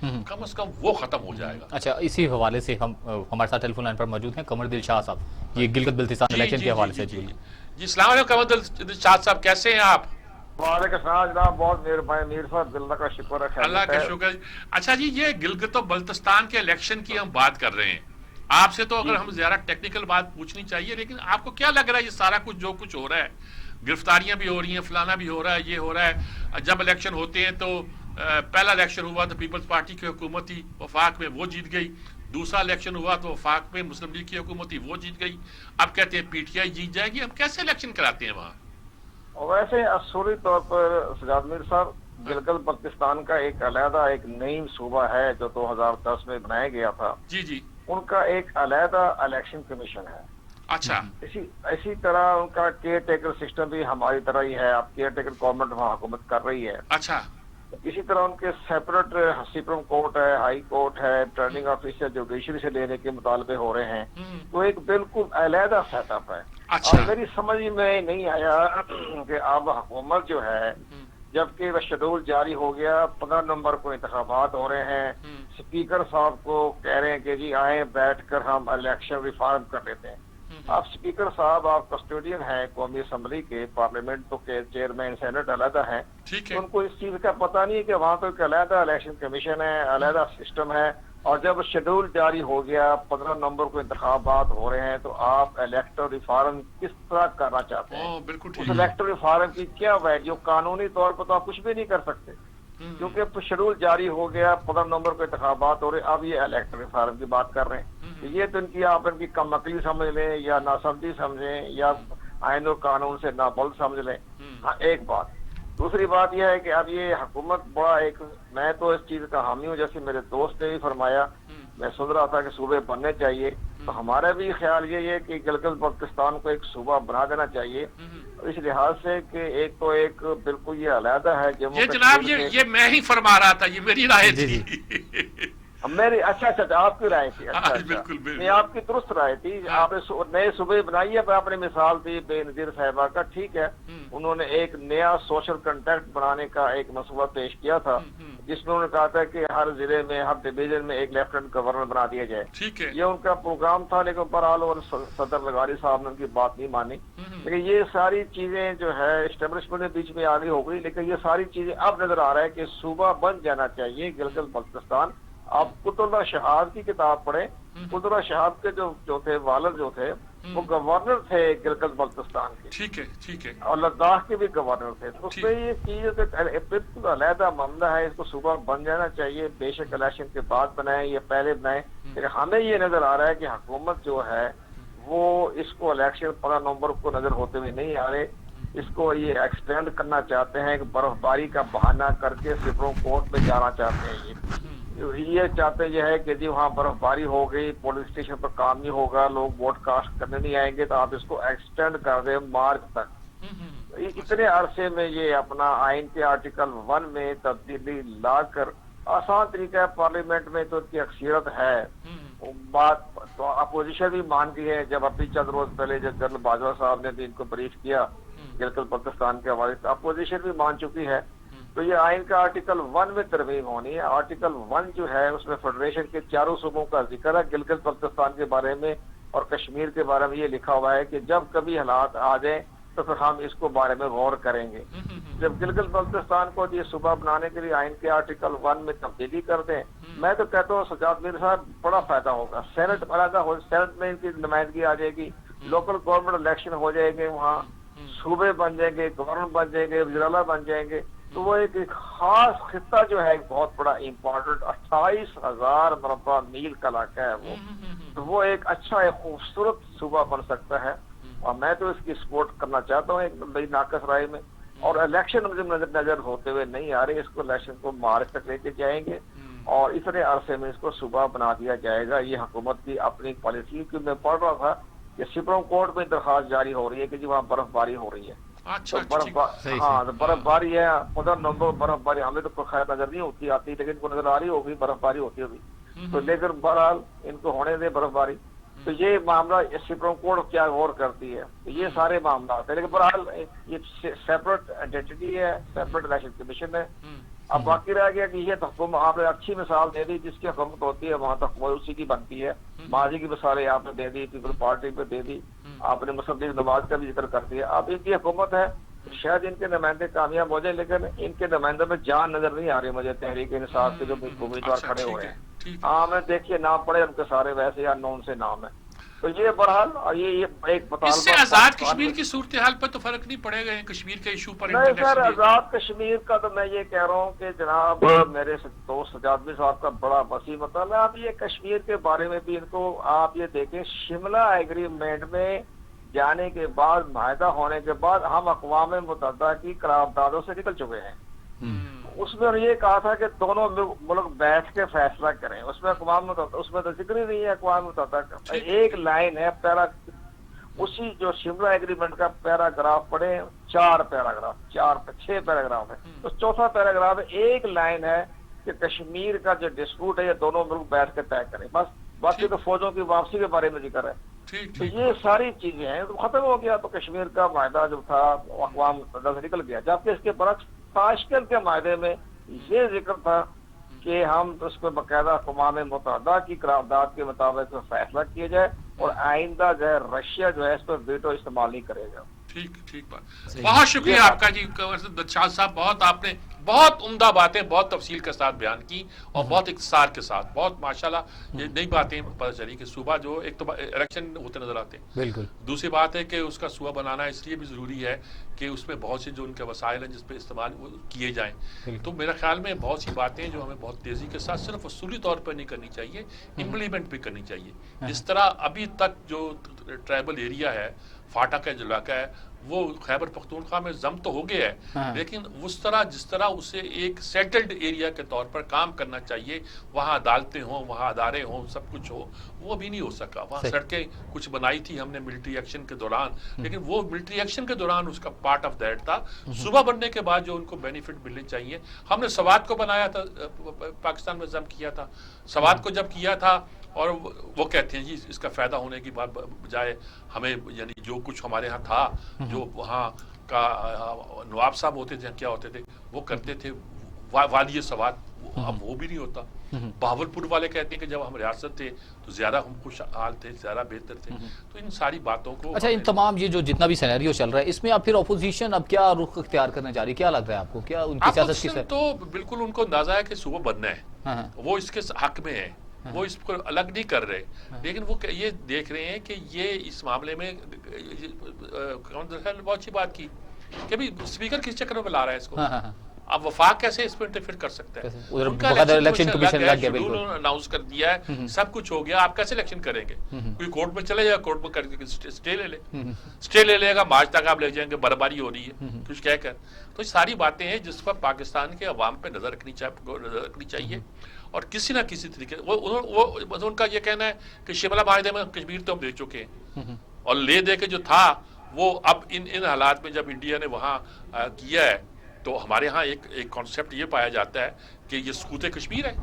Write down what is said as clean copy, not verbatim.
कम से कम वो खत्म हो जाएगा। अच्छा, इसी हवाले से हम हमारे साथ टेलीफोन लाइन पर मौजूद हैं कमर दिल शाह साहब, ये गिलगित बल्तिस्तान जी इलेक्शन जी के जी हवाले जी से। जी जी जी, अस्सलाम वालेकुम कमर शाह साहब, कैसे हैं आप? वालेकुम सलाम जनाब, बहुत मेहरबानी मीर साहब, अल्लाह का शुक्र है, अल्लाह खैरियत का है। शुक्र। अच्छा जी, ये गिलगित और बल्तिस्तान के इलेक्शन की हम बात कर रहे हैं आपसे, तो जी अगर हम जी ज़रा टेक्निकल बात पूछनी चाहिए, लेकिन आपको क्या लग रहा है ये सारा कुछ जो कुछ हो रहा है, गिरफ्तारियां भी हो रही हैं, फलाना भी हो रहा है, ये हो रहा है, जब इलेक्शन होते हैं तो पहला इलेक्शन हुआ तो पीपल्स पार्टी की हुकूमत थी वफाक में, वो जीत गई। दूसरा इलेक्शन हुआ तो वफाक में मुस्लिम लीग की हुकूमत थी, वो जीत गई। अब कहते हैं पीटीआई जीत जाएगी। हम कैसे इलेक्शन कराते हैं वहाँ? और वैसे असूली तौर पर सजाद मीर साहब, हाँ, गिलगित बल्तिस्तान का एक अलहदा एक नई सूबा है जो 2010 में बनाया गया था। जी जी। उनका एक अलहदा इलेक्शन कमीशन है। अच्छा। इसी इसी तरह उनका केयर टेकर सिस्टम भी हमारी तरह ही है। अब केयर टेकर गवर्नमेंट वहाँ हुकूमत कर रही है। अच्छा। इसी तरह उनके सेपरेट सुप्रीम कोर्ट है, हाई कोर्ट है, रिटर्निंग ऑफिसर जुडिशरी से लेने के मुतालबे हो रहे हैं। तो एक बिल्कुल अलहदा सेटअप है। अच्छा। और मेरी समझ में नहीं आया कि अब हुकूमत जो है, जबकि वह शेड्यूल जारी हो गया, 15 नवंबर को इंतखाबात हो रहे हैं, स्पीकर साहब को कह रहे हैं कि जी आए बैठकर हम इलेक्शन रिफॉर्म कर लेते हैं। आप स्पीकर साहब, आप कस्टोडियन हैं कौमी असम्बली के, पार्लियामेंट तो के चेयरमैन सेनेट अलहदा है, ठीक तो है। उनको इस चीज का पता नहीं है कि वहाँ तो एक अलहदा इलेक्शन कमीशन है, अलहदा सिस्टम है। और जब शेड्यूल जारी हो गया, 15 नवंबर को इंतखाबात हो रहे हैं, तो आप इलेक्टोरल रिफॉर्म किस तरह करना चाहते हैं? बिल्कुल उस ठीक है। इलेक्टोरल रिफॉर्म की क्या वैल्यू? कानूनी तौर पर तो आप कुछ भी नहीं कर सकते, क्योंकि अब शेड्यूल जारी हो गया, 15 नवंबर को इंतखाबात हो रहे, अब ये इलेक्टोरल रिफॉर्म की बात कर रहे हैं। तो ये तो इनकी, आप इनकी कम अकली समझ लें या नासमझी समझें या आइन और कानून से नाबुल समझ लें। हाँ, एक बात। दूसरी बात यह है कि अब ये हुकूमत बड़ा एक, मैं तो इस चीज का हामी हूँ, जैसे मेरे दोस्त ने भी फरमाया, मैं सुन रहा था कि सूबे बनने चाहिए, तो हमारा भी ख्याल ये है कि गिलगित बल्तिस्तान को एक सूबा बना देना चाहिए। इस लिहाज से कि एक तो एक बिल्कुल ये अलहदा है जम्मू ये जनाब, कश्मीर के। ये मैं ही फरमा रहा था, ये मेरी राय जी, थी। मेरी अच्छा अच्छा आपकी राय थी। अच्छा हाँ, अच्छा, बिल्कुल नहीं बिल्कुल। आपकी दुरुस्त राय थी। हाँ। आपने नए सूबे बनाइए, आपने मिसाल दी बेनजीर साहिबा का, ठीक है। उन्होंने एक नया सोशल कंट्रैक्ट बनाने का एक मसला पेश किया था, जिसमें उन्होंने कहा था कि हर जिले में, हर डिवीजन में एक लेफ्टिनेंट गवर्नर बना दिया जाए। ठीक है। ये उनका प्रोग्राम था, लेकिन बहरहाल और सदर लगारी साहब ने उनकी बात नहीं मानी। लेकिन ये सारी चीजें जो है एस्टेब्लिशमेंट के बीच में आगे हो गई, लेकिन ये सारी चीजें अब नजर आ रहा है कि सूबा बन जाना चाहिए गिलगित बल्तिस्तान। आप कुतुबुल्लाह शहाब की किताब पढ़े, कुतुबुल्लाह शहाब के जो थे वालिद जो थे, वो गवर्नर थे गिलगित बल्तिस्तान के, ठीक है। ठीक है। और लद्दाख के भी गवर्नर थे। तो उसमें ये चीज बिल्कुल अलहदा मामला है, इसको सूबा बन जाना चाहिए। बेशक इलेक्शन के बाद बनाए या पहले बनाए, लेकिन हमें ये नजर आ रहा है कि हुकूमत जो है वो इसको इलेक्शन 15 नवंबर को नजर होते हुए नहीं आ रहे, इसको ये एक्सटेंड करना चाहते हैं कि बर्फबारी का बहाना करके सुप्रीम कोर्ट में जाना चाहते हैं। ये चाहते ये है कि जी वहाँ बर्फबारी हो गई, पुलिस स्टेशन पर काम नहीं होगा, लोग वोट कास्ट करने नहीं आएंगे, तो आप इसको एक्सटेंड कर दें मार्च तक। इतने अरसे में ये अपना आइन के आर्टिकल 1 में तब्दीली लाकर आसान तरीका है, पार्लियामेंट में तो इनकी अक्सरियत है। बात तो अपोजिशन भी मान गई है। जब अभी चंद रोज पहले जब जनरल बाजवा साहब ने भी इनको ब्रीफ किया गिलगित बल्तिस्तान के हवाले से, अपोजिशन भी मान चुकी है। तो ये आइन का आर्टिकल 1 में तरमीम होनी है। आर्टिकल 1 जो है उसमें फेडरेशन के चारों सूबों का जिक्र है। गिलगित बल्तिस्तान के बारे में और कश्मीर के बारे में ये लिखा हुआ है कि जब कभी हालात आ जाए तो फिर हम इसको बारे में गौर करेंगे। जब गिलगित बल्तिस्तान को ये सूबा बनाने के लिए आइन के आर्टिकल 1 में तब्दीली कर दें, मैं तो कहता हूँ सजाद मीर साहब, बड़ा फायदा होगा। सेनेट अलग हो, सेनेट में इनकी नुमाइंदगी आ जाएगी, लोकल गवर्नमेंट इलेक्शन हो जाएंगे, वहाँ सूबे बन जाएंगे, गवर्नर बन जाएंगे, वज़ीर बन जाएंगे। तो वो एक खास खिता जो है, एक बहुत बड़ा इम्पोर्टेंट 28,000 मरबा मील का इलाका है वो, तो वो एक अच्छा एक खूबसूरत सूबा बन सकता है। और मैं तो इसकी सपोर्ट करना चाहता हूँ एक बड़ी नाकस राय में। और इलेक्शन मुझे नजर होते हुए नहीं आ रहे, इसको इलेक्शन को मार्च तक लेके जाएंगे और इतने अरसे में इसको सूबा बना दिया जाएगा। ये हुकूमत की अपनी पॉलिसी की। मैं पढ़ रहा था कि सुप्रीम कोर्ट में दरखास्त जारी हो रही है कि जी वहाँ बर्फबारी हो रही है। अच्छा, तो हाँ, तो बर्फबारी है 15 नवंबर बर्फबारी, हमें तो खैर नजर नहीं होती आती, लेकिन इनको नजर आ रही होगी बर्फबारी होती होगी। तो लेकिन बहरहाल इनको होने दे बर्फबारी। तो ये मामला सुप्रीम कोर्ट क्या गौर करती है, तो ये सारे मामला होते हैं। लेकिन बहरहाल ये सेपरेट आइडेंटिटी है, सेपरेट इलेक्शन कमीशन है। اب باقی رہ گیا کہ یہ حکومت آپ نے اچھی مثال دے دی، جس کی حکومت ہوتی ہے وہاں تک اسی کی بنتی ہے. ماضی کی مثالیں آپ نے دے دی، پیپل پارٹی پہ دے دی، آپ نے مسلم نواز کا بھی ذکر کر دیا. اب ان کی حکومت ہے، شاید ان کے نمائندے کامیاب ہو جائیں، لیکن ان کے نمائندوں میں جان نظر نہیں آ رہی مجھے تحریک انصاف کے جو امیدوار کھڑے ہوئے ہیں. ہاں میں دیکھیے نام پڑے ان کے سارے ویسے یا نون سے نام ہے. تو یہ بہرحال یہ ایک اس سے آزاد کشمیر کی صورتحال پر تو فرق نہیں پڑے گا کشمیر کے ایشو پر. نہیں سر، آزاد کشمیر کا تو میں یہ کہہ رہا ہوں کہ جناب میرے دوست سجادی صاحب کا بڑا وسیع مطالعہ. آپ یہ کشمیر کے بارے میں بھی ان کو آپ یہ دیکھیں، شملہ ایگریمنٹ میں جانے کے بعد، معاہدہ ہونے کے بعد ہم اقوام متحدہ کی قراردادوں سے نکل چکے ہیں. اس میں یہ کہا تھا کہ دونوں ملک بیٹھ کے فیصلہ کریں. اس میں اقوام متحدہ، اس میں تو ذکر ہی نہیں ہے اقوام متحدہ کا. ایک لائن ہے اسی جو شملہ ایگریمنٹ کا پیراگراف پڑھیں، 4 پیراگراف، 6 پیراگراف ہے. تو چوتھا پیراگراف ہے، ایک لائن ہے کہ کشمیر کا جو ڈسپیوٹ ہے یہ دونوں ملک بیٹھ کے طے کریں. بس باقی تو فوجوں کی واپسی کے بارے میں ذکر ہے. تو یہ ساری چیزیں ہیں، تو ختم ہو گیا. تو کشمیر کا معاہدہ جو تھا اقوام متحدہ سے نکل گیا. جبکہ اس کے برعکس تاشکند کے معاہدے میں یہ ذکر تھا کہ ہم اس پہ باقاعدہ اقوام متحدہ کی قرارداد کے مطابق فیصلہ کیا جائے اور آئندہ جو ہے رشیا جو ہے اس پر ویٹو استعمال نہیں کرے گا. ٹھیک بات. بہت شکریہ آپ کا جی ددشاہ صاحب. بہت آپ نے بہت عمدہ باتیں بہت تفصیل کے ساتھ بیان کی اور بہت اختصار کے ساتھ. بہت ماشاءاللہ یہ نئی باتیں پتہ چلی کہ صوبہ جو ایک تو الیکشن ہوتے نظر آتے ہیں، بالکل. دوسری بات ہے کہ اس کا صوبہ بنانا اس لیے بھی ضروری ہے کہ اس میں بہت سے جو ان کے وسائل ہیں جس پہ استعمال کیے جائیں. تو میرے خیال میں بہت سی باتیں جو ہمیں بہت تیزی کے ساتھ صرف اصولی طور پر نہیں کرنی چاہیے، امپلیمنٹ بھی کرنی چاہیے. جس طرح ابھی تک جو ٹرائبل ایریا ہے، فاٹا کا جو علاقہ ہے، وہ خیبر پختونخوا میں ضم تو ہو گیا ہے، لیکن جس طرح اسے ایک سیٹلڈ ایریا کے طور پر کام کرنا چاہیے، وہاں عدالتیں ہوں، وہاں ادارے ہوں، سب کچھ ہو، وہ بھی نہیں ہو سکا. وہاں سڑکیں کچھ بنائی تھی ہم نے ملٹری ایکشن کے دوران، لیکن وہ ملٹری ایکشن کے دوران اس کا پارٹ آف دیٹ تھا. صوبہ بننے کے بعد جو ان کو بینیفٹ ملنے چاہیے. ہم نے سوات کو بنایا تھا، پاکستان میں ضم کیا تھا. سوات کو جب کیا تھا اور وہ کہتے ہیں جی اس کا فائدہ ہونے کی بجائے ہمیں یعنی جو کچھ ہمارے ہاں تھا، جو وہاں کا نواب صاحب ہوتے تھے، کیا ہوتے تھے وہ کرتے تھے والی سوات، اب وہ بھی نہیں ہوتا. بہاولپور والے کہتے ہیں کہ جب ہم ریاست تھے تو زیادہ ہم خوشحال تھے، زیادہ بہتر تھے. تو ان ساری باتوں کو اچھا، ان تمام یہ جو جتنا بھی سینیریو چل رہا ہے اس میں اب پھر اپوزیشن اب کیا رخ اختیار کرنے جا رہی ہے؟ کیا لگ رہا ہے آپ کو؟ کیا ان کی سیاست کی تو بالکل ان کو اندازہ ہے کہ صوبہ بننا ہے، وہ اس کے حق میں ہے، وہ اس کو الگ نہیں کر رہے. لیکن وہ یہ دیکھ رہے ہیں کہ یہ اس معاملے میں بہت اچھی بات کی کہ بھی اسپیکر کس چکر میں لا رہا ہے اس کو. اب وفاق کیسے اس پہ انٹرفیئر کر سکتا ہے؟ الیکشن کمیشن لگ گیا، بالکل اناؤنس کر دیا ہے، سب کچھ ہو گیا. آپ کیسے الیکشن کریں گے؟ کوئی کورٹ میں چلے جائے، کورٹ میں کر کے اسٹے لے لے گا. مارچ تک آپ لے جائیں گے، برباری ہو رہی ہے کچھ کہہ کر. تو یہ ساری باتیں ہیں جس پر پاکستان کے عوام پہ نظر رکھنی چاہیے. اور کسی نہ کسی طریقے ان کا یہ کہنا ہے کہ شملہ معاہدے میں کشمیر تو ہم دے چکے ہیں، اور لے دے کے جو تھا وہ اب ان حالات میں جب انڈیا نے وہاں کیا ہے تو ہمارے ہاں ایک کانسیپٹ یہ پایا جاتا ہے کہ یہ سقوط کشمیر ہے.